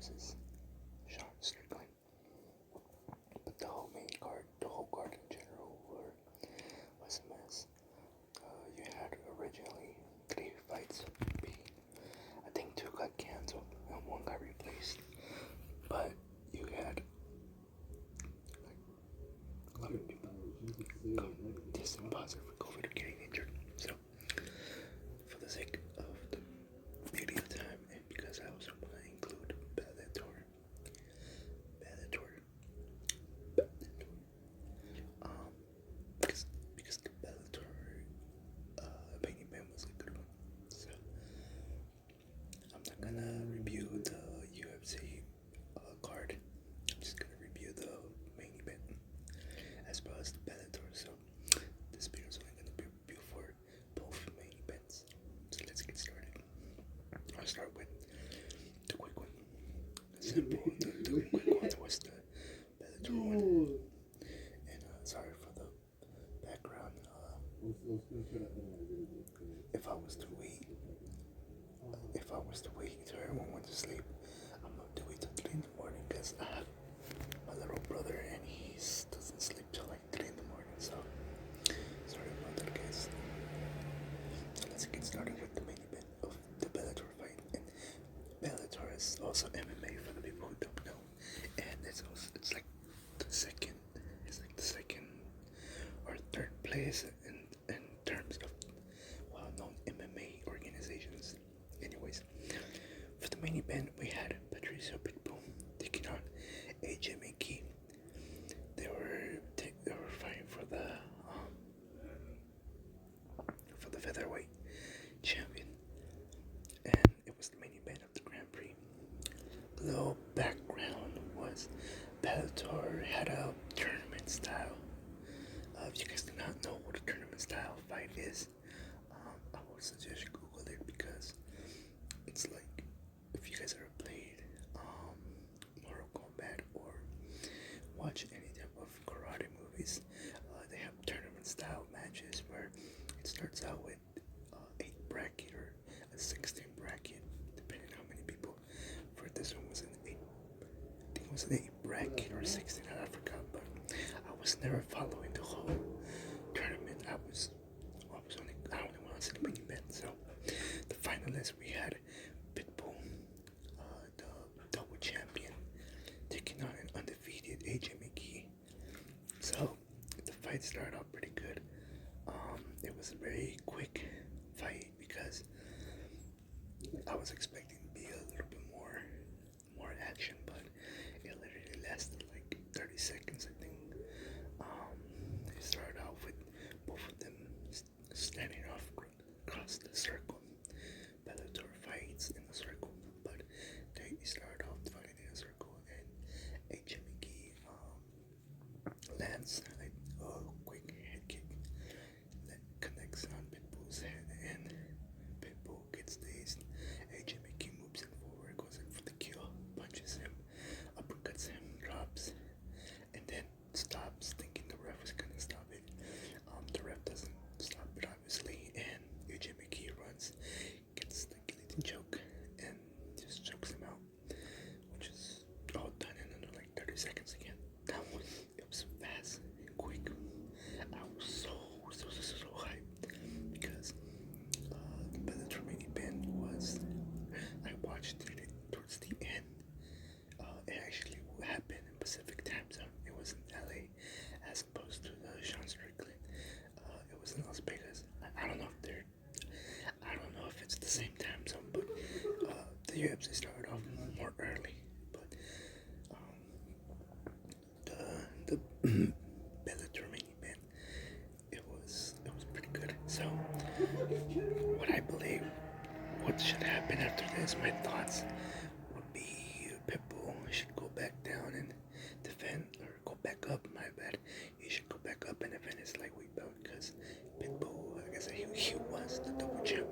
versus Strickland. But the whole main card, the whole card in general, was a mess. You had originally 3 fights being, I think 2 got canceled and 1 got replaced. But you had a lot of people testing positive for COVID or getting injured. So, for the sake of the video time, and because I also want to include Bellator, because the Bellator main event was a good one. So, I'm not gonna review the UFC card. I'm just gonna review the main event as well as the Bellator. So this video is only gonna be a review for both main events. So let's get started. I'll start with the quick one. The quick one was the Bellator one. And sorry for the background. If I was to wait until everyone went to sleep, I'm going to wait till 3 in the morning because I have my little brother and he doesn't sleep till like 3 in the morning. So sorry about that, guys. So let's get started with the main event of the Bellator fight. And Bellator is also MMA for the people who don't know, and it's like the second or third place in terms of well-known MMA organizations. Anyways, for the main event, we had Pitbull taking on McKee. They were fighting for the featherweight champion, and it was the main event of the Grand Prix. Little background was Bellator had a tournament style. If you guys do not know what a tournament style fight is, I would suggest you Google it because it's like if you guys ever played Mortal Kombat or watch any type of karate movies, they have tournament style matches where it starts out with 8 bracket or a 16 bracket, depending on how many people. For this one was an 8, I think it was an 8 bracket or 16, I forgot, but I was never following the whole tournament. I only want to see the main event. So the finalists, we had Pitbull, the double champion, taking on an undefeated McKee. So the fight started off pretty good. It was a very quick fight because I was expecting to be a little bit more action, but it literally lasted like 30 seconds, I think. They started off with both of them standing off across the circle. Bellator fights in the circle, but they started off fighting in a circle, and McKee lands a quick head kick that connects on Pitbull's head, and Pitbull gets dazed. McKee moves him forward, goes in for the kill, punches him, uppercuts him, drops, and then stops, thinking the ref was gonna stop it. The ref doesn't stop it, obviously, and McKee runs, gets the guillotine choke, and just chokes him out, which is all done in under like 30 seconds again. It was fast and quick. I was so hyped because the Bellator main event was, I watched it towards the end. It actually happened in Pacific time zone. It was in LA as opposed to the Strickland. It was in Las Vegas. I don't know if it's the same time zone, but the UFC started off more early. But the Bellator main event, it was pretty good. So what should happen after this, my thoughts would be Pitbull should go back down and defend, or go back up, my bad. He should go back up and defend his lightweight belt, because Pitbull, like I said, he was the double champ.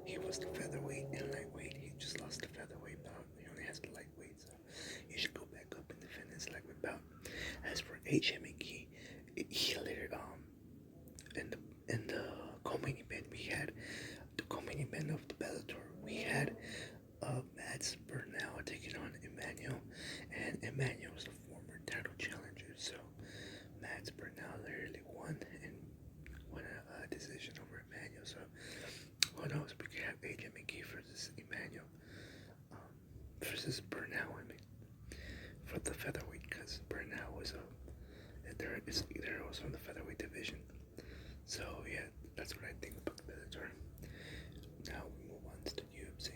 He was the featherweight and lightweight. He just lost the featherweight bout. He only has the lightweight, so he should go back up and defend his lightweight bout. As for McKee, he later in the co-main event, we had the co-main event of the Bellator. We had Mads Burnell taking on Emmanuel versus Burnout. I mean, for the featherweight, because Burnout was there was from the featherweight division. So yeah, that's what I think about Bellator. Now we move on to the UFC.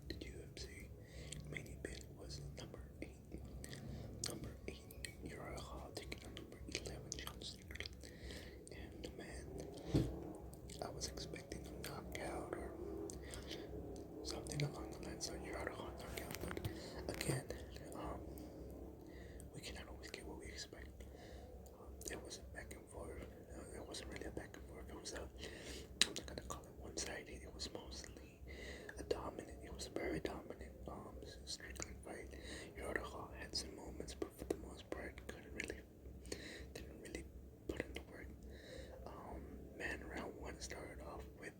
The UFC main event was number eight, Uriah Hall taking on number 11, John Strickland. And man, I was expecting a knockout or something along the lines of Uriah Hall knockout, but again, we cannot always get what we expect. It was a back and forth. It wasn't really a back and forth. It was I'm not gonna call it one-sided. It was mostly a dominant. It was a very dominant Strickland fight. Uriah Hall had some moments, but for the most part, didn't really put in the work. Man, round one started off with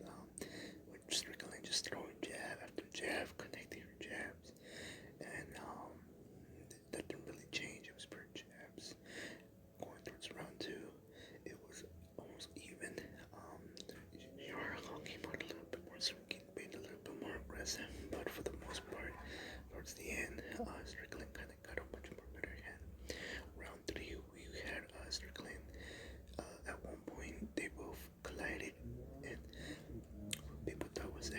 Strickland just throwing jab after jab, connecting her jabs, and that didn't really change. It was per jabs. Going towards round two, it was almost even. Uriah Hall came out a little bit more swinging, being a little bit more aggressive, but for the most part, towards the end, Strickland kind of got a much more better hand. Round three, we had Strickland. At one point, they both collided, and people thought was a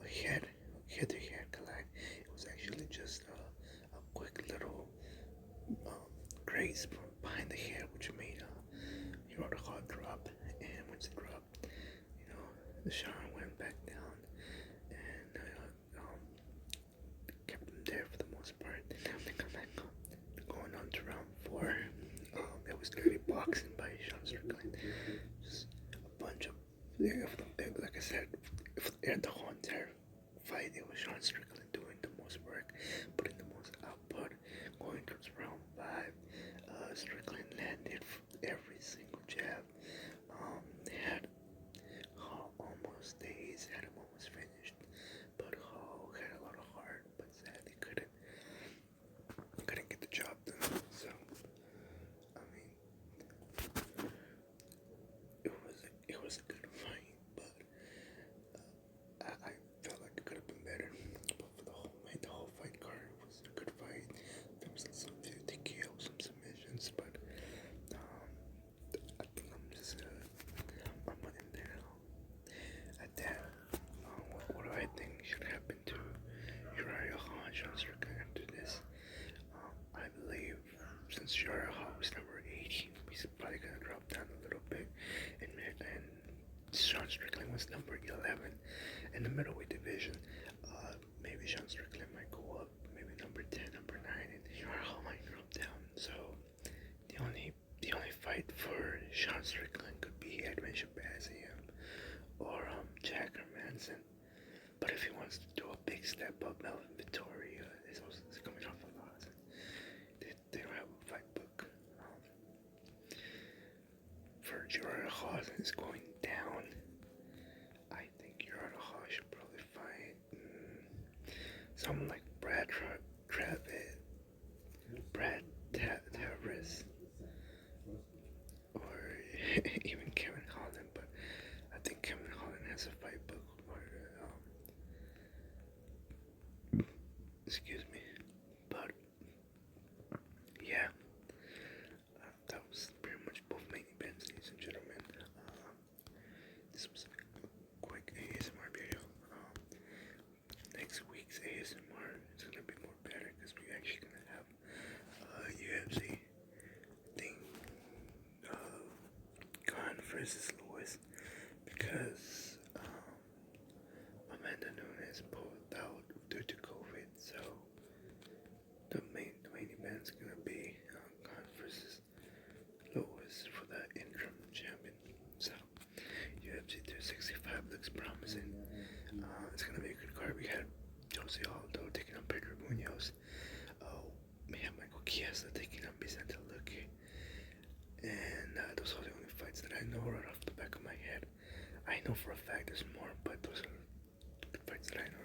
head-to-head collide. It was actually just a quick little graze from behind the head, which made Uriah Hall drop. And once it dropped, Sean went back down and kept him there for the most part. Then they come back up. Going on to round four, it was dirty boxing by Sean Strickland. Just a bunch of, like I said, the whole entire fight, it was Sean Strickland doing the most work, putting the most output. Going towards round five, Strickland landed every single jab. They had Hall almost dazed, had him almost finished, but Hall had a lot of heart, but sadly couldn't get the job done. So, I mean, it was a good fight, but I felt like it could have been better. But for the whole fight card, it was a good fight. There was some TKO, some submissions, but I think I'm putting there at that. What do I think should happen to Uriah Hall and Sean Strickland after this? I believe since Uriah Hall was number 80, he's probably gonna drop down a little bit, and Sean Strickland was number 11 in the middleweight division. Maybe Sean Strickland might go up, maybe number 10, number 9, and Uriah Hall might drop down. So the only fight for Sean Strickland could be Edwin Shabazian or Jack Hermanson. But if he wants to do a big step up, Melvin Vittori is coming off a loss. They don't have a fight book. For Uriah Hall is going down. I think Uriah Hall should probably fight someone like Brad Tavares, or even Kevin Holland, but I think Kevin Holland has a fight book, excuse me, but yeah, that was pretty much both main events, ladies and gentlemen. This was a quick ASMR video. Next week's ASMR is gonna be more better because we're actually gonna have UFC thing, Khan versus Lewis, because Amanda Nunes pulled out due to COVID, so the main event's gonna be Khan versus Lewis for the interim champion. So UFC 265 looks promising. It's gonna be a good card. We had Jose Aldo taking on Pedro Munoz. We have Michael Chiesa taking on Vicente Luque. And those are the only fights that I know right off the back of my head. I know for a fact there's more, but those are the fights that I know